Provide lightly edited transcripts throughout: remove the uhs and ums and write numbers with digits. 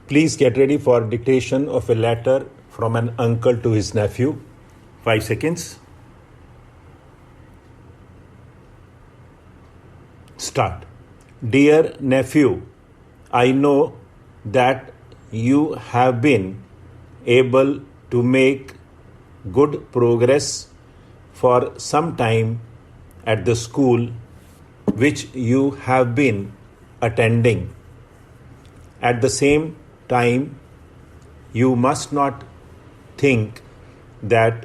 Please get ready for dictation of a letter from an uncle to his nephew. 5 seconds. Start. Dear nephew, I know that you have been able to make good progress for some time at the school which you have been attending. At the same time, you must not think that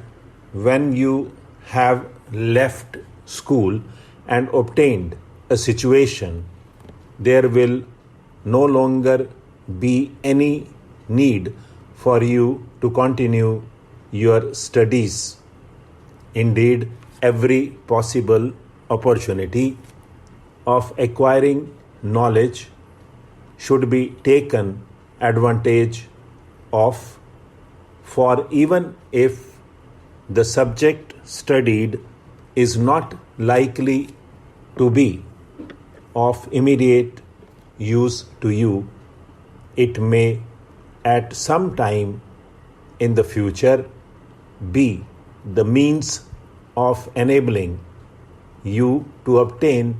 when you have left school and obtained a situation, there will no longer be any need for you to continue your studies. Indeed, every possible opportunity of acquiring knowledge should be taken advantage of, for even if the subject studied is not likely to be of immediate use to you, it may at some time in the future be the means of enabling you to obtain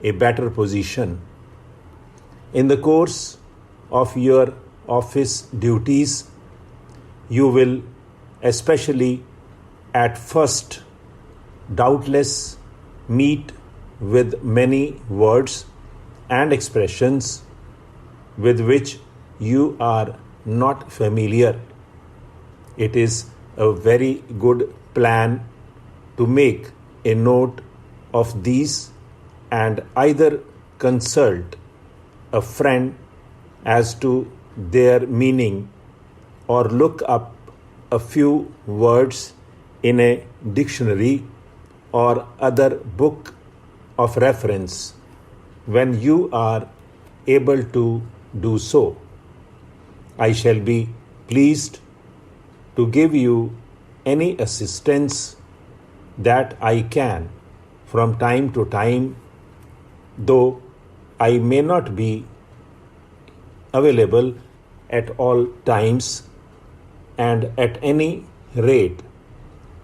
a better position. In the course of your office duties, you will, especially at first, doubtless meet with many words and expressions with which you are not familiar. It is a very good plan to make a note of these and either consult a friend as to their meaning or look up a few words in a dictionary or other book of reference when you are able to do so. I shall be pleased to give you any assistance that I can from time to time, though I may not be available at all times, and at any rate,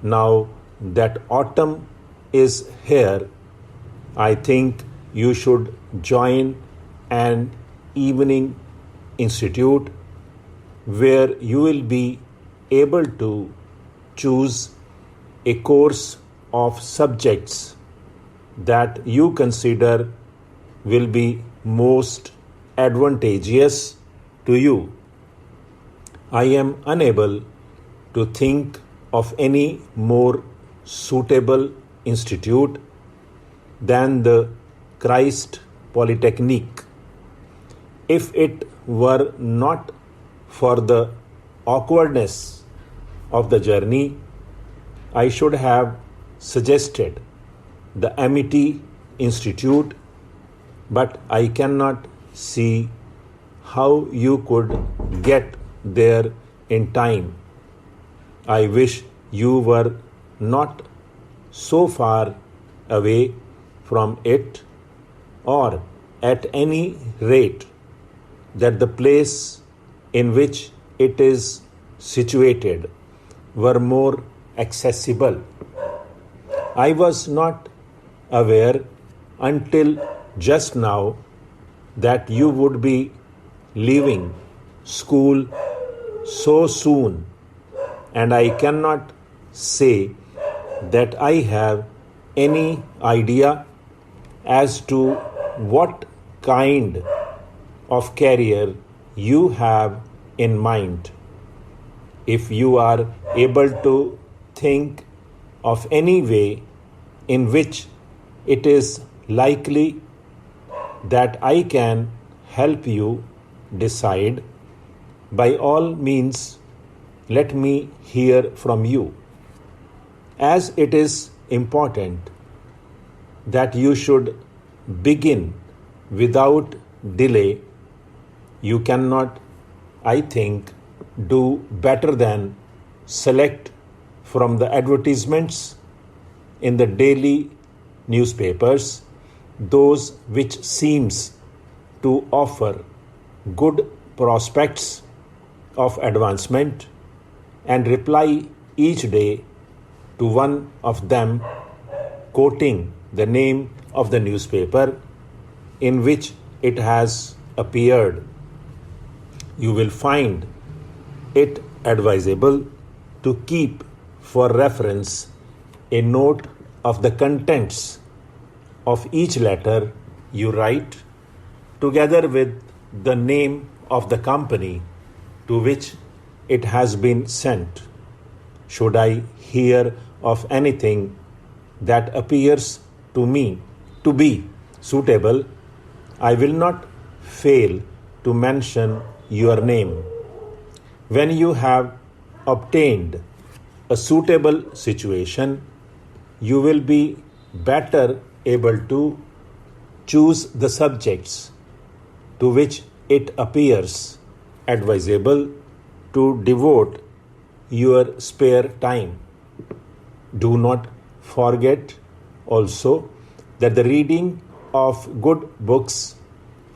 now that autumn is here, I think you should join an evening institute where you will be able to choose a course of subjects that you consider will be most advantageous to you. I am unable to think of any more suitable institute than the Christ Polytechnic. If it were not for the awkwardness of the journey, I should have suggested the Amity Institute, but I cannot see how you could get there in time. I wish you were not so far away from it, or at any rate that the place in which it is situated were more accessible. I was not aware until just now that you would be leaving school so soon, and I cannot say that I have any idea as to what kind of career you have in mind. If you are able to think of any way in which it is likely that I can help you decide, by all means let me hear from you. As it is important that you should begin without delay, you cannot, I think, do better than select from the advertisements in the daily newspapers those which seems to offer good prospects of advancement and reply each day to one of them, quoting the name of the newspaper in which it has appeared. You will find it advisable to keep for reference a note of the contents of each letter you write, together with the name of the company to which it has been sent. Should I hear of anything that appears to me to be suitable, I will not fail to mention your name. When you have obtained a suitable situation, you will be better able to choose the subjects to which it appears advisable to devote your spare time. Do not forget also that the reading of good books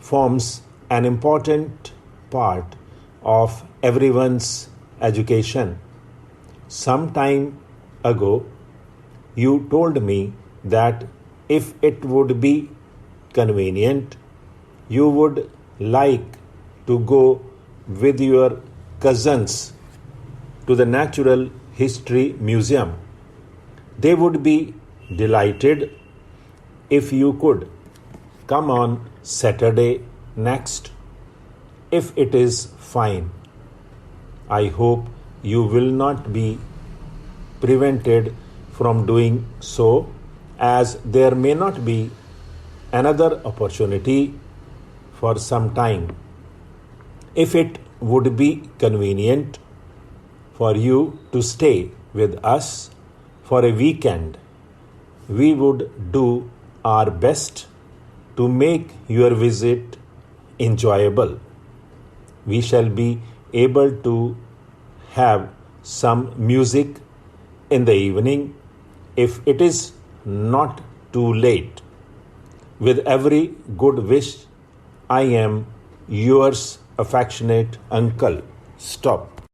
forms an important part of everyone's education. Some time ago, you told me that if it would be convenient, you would like to go with your cousins to the Natural History Museum. They would be delighted if you could come on Saturday next, if it is fine. I hope you will not be prevented from doing so, as there may not be another opportunity for some time. If it would be convenient for you to stay with us for a weekend, we would do our best to make your visit enjoyable. We shall be able to have some music in the evening if it is not too late. With every good wish, I am yours affectionate uncle. Stop.